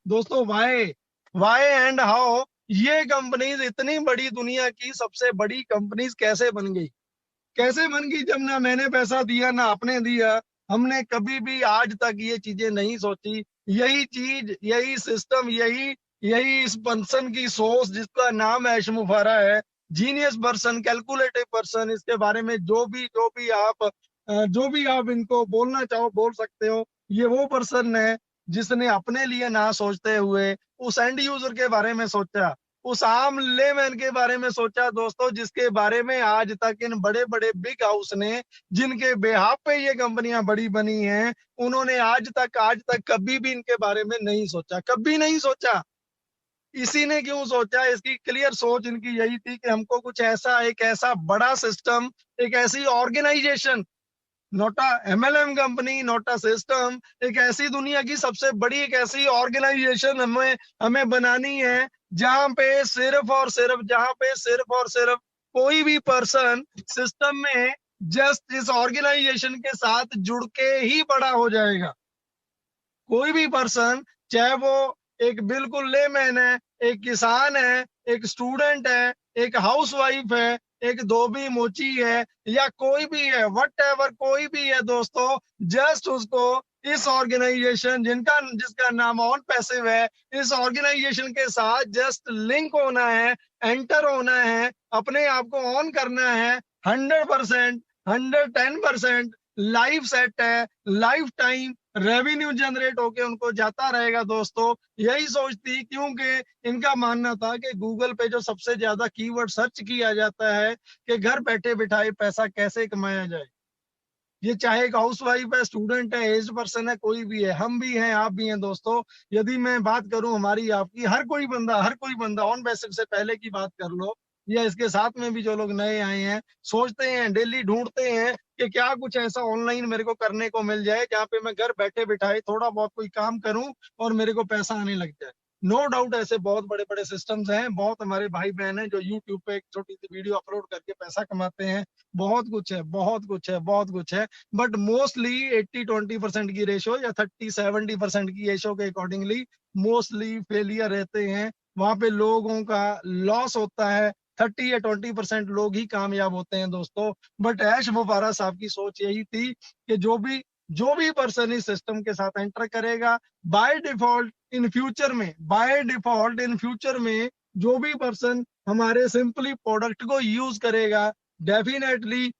दोस्तों Y and how ये companies इतनी बड़ी, दुनिया की सबसे बड़ी कंपनीज कैसे बन गई? कैसे बन गई जब ना मैंने पैसा दिया ना आपने दिया। हमने कभी भी आज तक ये चीजें नहीं सोची। यही चीज, यही सिस्टम, यही यही इस पर्सन की सोच जिसका नाम ऐशमुफारा है, जीनियस पर्सन, कैलकुलेटिव पर्सन, इसके बारे में जो भी आप इनको बोलना चाहो बोल सकते हो। ये वो पर्सन है जिसने अपने लिए ना सोचते हुए उस एंड यूजर के बारे में सोचा, उस आम लेमैन के बारे में सोचा दोस्तों, जिसके बारे में आज तक इन बड़े बड़े बिग हाउस ने, जिनके बेहाफ पे ये कंपनियां बड़ी बनी हैं, उन्होंने आज तक कभी भी इनके बारे में नहीं सोचा, कभी नहीं सोचा। इसी ने क्यों सोचा? इसकी क्लियर सोच इनकी यही थी कि हमको कुछ ऐसा, एक ऐसा बड़ा सिस्टम, एक ऐसी organisation, not a MLM company, not a system, एक ऐसी दुनिया की सबसे बड़ी एक ऐसी ऑर्गेनाइजेशन हमें हमें बनानी है जहां पे सिर्फ और सिर्फ कोई भी पर्सन सिस्टम में जस्ट इस ऑर्गेनाइजेशन के साथ जुड़ के ही बड़ा हो जाएगा। कोई भी पर्सन, चाहे वो एक बिल्कुल लेमैन है, एक किसान है, एक स्टूडेंट है, एक हाउसवाइफ है, एक धोबी मोची है, या कोई भी है, वट एवर कोई भी है दोस्तों, जस्ट उसको इस ऑर्गेनाइजेशन जिनका जिसका नाम ऑन पैसिव है, इस ऑर्गेनाइजेशन के साथ जस्ट लिंक होना है, एंटर होना है, अपने आप को ऑन करना है। 100%, 110% लाइफ सेट है, लाइफ टाइम रेवेन्यू जनरेट होके उनको जाता रहेगा दोस्तों। यही सोचती, क्योंकि इनका मानना था कि गूगल पे जो सबसे ज्यादा कीवर्ड सर्च किया जाता है कि घर बैठे बिठाए पैसा कैसे कमाया जाए। ये चाहे एक हाउस वाइफ है, स्टूडेंट है, एज पर्सन है, कोई भी है, हम भी हैं, आप भी हैं दोस्तों। यदि मैं बात करूं हमारी आपकी, हर कोई बंदा ऑन बेसिक से पहले की बात कर लो, या इसके साथ में भी जो लोग नए आए हैं, सोचते हैं, डेली ढूंढते हैं कि क्या कुछ ऐसा ऑनलाइन मेरे को करने को मिल जाए जहाँ पे मैं घर बैठे बिठाए थोड़ा बहुत कोई काम करूं और मेरे को पैसा आने लग जाए। नो डाउट ऐसे बहुत बड़े बड़े सिस्टम्स हैं, बहुत हमारे भाई बहन हैं जो यूट्यूब पे एक छोटी सी वीडियो अपलोड करके पैसा कमाते हैं। बहुत कुछ है, बहुत कुछ है, बहुत कुछ है। बट मोस्टली 80-20% की रेशो या 30-70% की रेशो के अकॉर्डिंगली मोस्टली फेलियर रहते हैं। वहां पे लोगों का लॉस होता है। 30 या 20% लोग ही कामयाब होते हैं दोस्तों। बट ऐश मुबारा साहब की सोच यही थी कि जो भी पर्सन इस सिस्टम के साथ एंटर करेगा, बाय डिफॉल्ट इन फ्यूचर में जो भी पर्सन हमारे सिंपली प्रोडक्ट को यूज करेगा, डेफिनेटली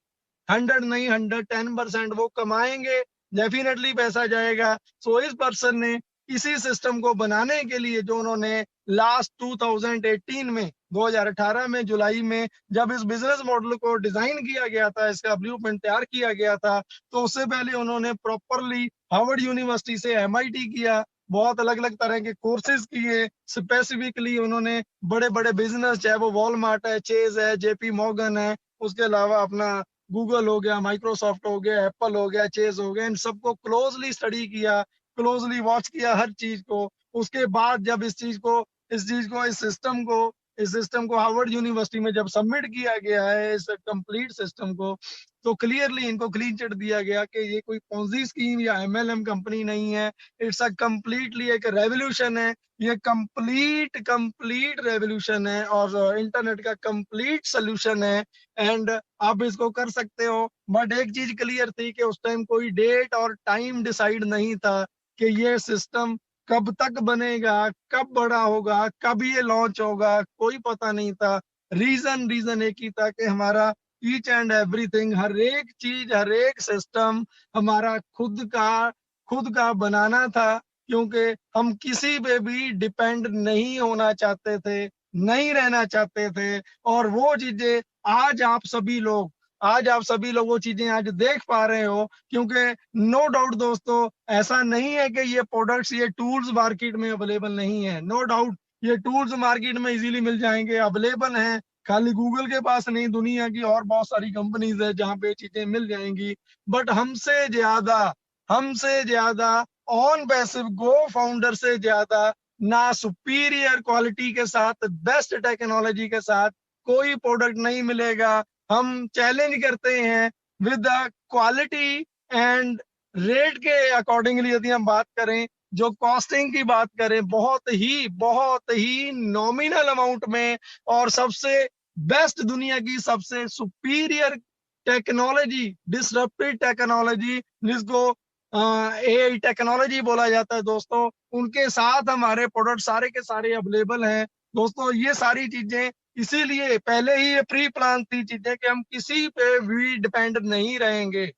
100 नहीं 110% वो कमाएंगे, डेफिनेटली पैसा जाएगा। सो इस पर्सन ने इसी सिस्टम को बनाने के लिए, जो उन्होंने लास्ट 2018 में, 2018 में जुलाई में जब इस बिजनेस मॉडल को डिजाइन किया गया था, इसका ब्लूप्रिंट तैयार किया गया था, तो उससे पहले उन्होंने प्रॉपरली हार्वर्ड यूनिवर्सिटी से एमआईटी किया, बहुत अलग अलग तरह के कोर्सेज किए। स्पेसिफिकली उन्होंने बड़े बड़े बिजनेस, चाहे वो वॉलमार्ट है, चेज है, जेपी मॉर्गन है, उसके अलावा अपना गूगल हो गया, माइक्रोसॉफ्ट हो गया, एप्पल हो गया, चेज हो गया, इन सबको क्लोजली स्टडी किया, क्लोजली वॉच किया हर चीज को। उसके बाद जब इस सिस्टम को हार्वर्ड यूनिवर्सिटी में जब सबमिट किया गया है, इस कंप्लीट सिस्टम को, तो क्लियरली इनको क्लीन चिट दिया गया कि ये कोई पॉन्जी स्कीम या एमएलएम कंपनी नहीं है। इट्स अ कंप्लीटली एक रेवोल्यूशन है। ये कंप्लीट कंप्लीट रेवोल्यूशन है और इंटरनेट का कंप्लीट सोल्यूशन है। एंड आप इसको कर सकते हो। बट एक चीज क्लियर थी कि उस टाइम कोई डेट और टाइम डिसाइड नहीं था कि ये सिस्टम कब तक बनेगा, कब बड़ा होगा, कब ये लॉन्च होगा, कोई पता नहीं था। रीजन एक ही था कि हमारा ईच एंड एवरीथिंग, हर एक चीज, हर एक सिस्टम हमारा खुद का बनाना था, क्योंकि हम किसी पे भी डिपेंड नहीं होना चाहते थे, नहीं रहना चाहते थे। और वो चीजें आज आप सभी लोग आज आप सभी लोग वो चीजें आज देख पा रहे हो, क्योंकि नो डाउट दोस्तों, ऐसा नहीं है कि ये प्रोडक्ट्स, ये टूल्स मार्केट में अवेलेबल नहीं है। नो डाउट ये टूल्स मार्केट में इजीली मिल जाएंगे, अवेलेबल हैं। खाली गूगल के पास नहीं, दुनिया की और बहुत सारी कंपनीज है जहां पे चीजें मिल जाएंगी। बट हमसे ज्यादा ऑन पैसिव गो फाउंडर से ज्यादा ना सुपीरियर क्वालिटी के साथ, बेस्ट टेक्नोलॉजी के साथ कोई प्रोडक्ट नहीं मिलेगा। हम चैलेंज करते हैं with the quality and rate के अकॉर्डिंगली। यदि हम बात करें जो कॉस्टिंग की बात करें बहुत ही नॉमिनल अमाउंट में, और सबसे बेस्ट दुनिया की सबसे सुपीरियर टेक्नोलॉजी, डिसरप्टिव टेक्नोलॉजी, जिसको एआई टेक्नोलॉजी बोला जाता है दोस्तों, उनके साथ हमारे प्रोडक्ट सारे के सारे अवेलेबल हैं दोस्तों। ये सारी चीजें इसीलिए पहले ही ये प्री प्लान थी चीजें कि हम किसी पे भी डिपेंड नहीं रहेंगे।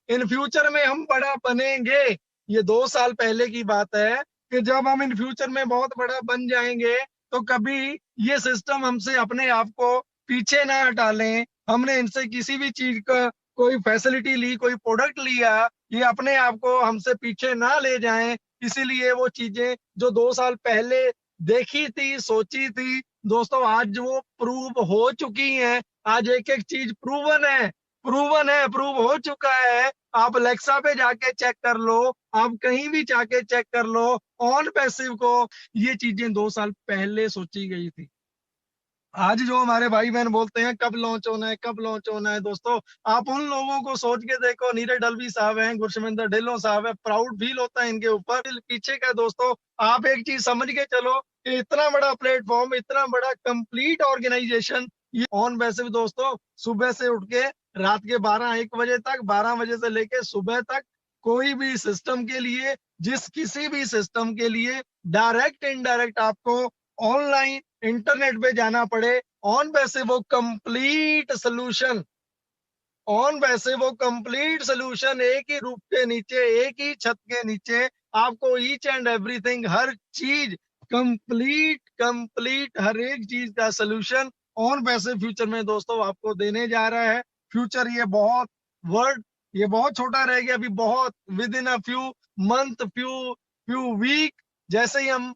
इन फ्यूचर में हम बड़ा बनेंगे। ये 2 साल पहले की बात है कि जब हम इन फ्यूचर में बहुत बड़ा बन जाएंगे तो कभी ये सिस्टम हमसे अपने आप को पीछे ना हटा लें। हमने इनसे किसी भी चीज का कोई फैसिलिटी ली, कोई प्रोडक्ट लिया, ये अपने आप को हमसे पीछे ना ले जाएं। इसीलिए वो चीजें जो 2 साल पहले देखी थी, सोची थी दोस्तों, आज वो प्रूव हो चुकी हैं। आज एक एक चीज प्रूव हो चुका है। आप अलेक्सा पे जाके चेक कर लो, आप कहीं भी जाके चेक कर लो, ऑन पैसिव को ये चीजें 2 साल पहले सोची गई थी। आज जो हमारे भाई बहन बोलते हैं कब लॉन्च होना है, कब लॉन्च होना है, दोस्तों आप उन लोगों को सोच के देखो। नीरज डलवी साहब हैं, गुरशमिंदर ढिल्लों साहब है, प्राउड फील होता है इनके ऊपर। पीछे का दोस्तों आप एक चीज समझ के चलो कि इतना बड़ा प्लेटफॉर्म, इतना बड़ा कंप्लीट ऑर्गेनाइजेशन, ये ऑन वैसे दोस्तों सुबह से उठ के रात के 12-1 बजे तक, 12 बजे से लेके सुबह तक, कोई भी सिस्टम के लिए, जिस किसी भी सिस्टम के लिए डायरेक्ट इनडायरेक्ट आपको ऑनलाइन इंटरनेट पे जाना पड़े, ऑन वैसे वो कंप्लीट सोल्यूशन, एक ही रूप के नीचे, एक ही छत के नीचे आपको ईच एंड एवरीथिंग, हर चीज कंप्लीट हर एक चीज का सोल्यूशन ऑन वैसे फ्यूचर में दोस्तों आपको देने जा रहा है। फ्यूचर ये बहुत छोटा रह गया अभी, बहुत within a few month, few week, जैसे ही हम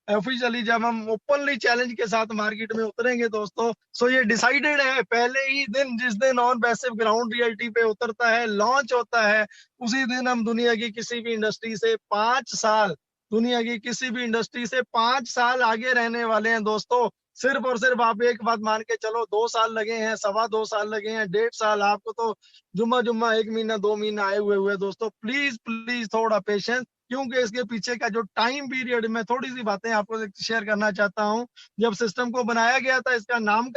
ऑफिशियली जब हम ओपनली चैलेंज के साथ मार्केट में उतरेंगे दोस्तों, सो ये डिसाइडेड है पहले ही दिन, जिस दिन ऑन पैसिव ग्राउंड रियलिटी पे उतरता है, लॉन्च होता है, उसी दिन हम दुनिया की किसी भी इंडस्ट्री से 5 साल, आगे रहने वाले हैं दोस्तों। सिर्फ और सिर्फ आप एक बात मान के चलो, 2 साल लगे हैं, 2.25 साल लगे हैं, 1.5 साल, आपको तो जुम्मा 1 महीना 2 महीना आए हुए दोस्तों। प्लीज प्लीज थोड़ा पेशेंस, क्योंकि इसके पीछे का जो टाइम पीरियड, मैं थोड़ी सी बातें आपको शेयर करना चाहता हूँ। जब सिस्टम को बनाया गया था, इसका नाम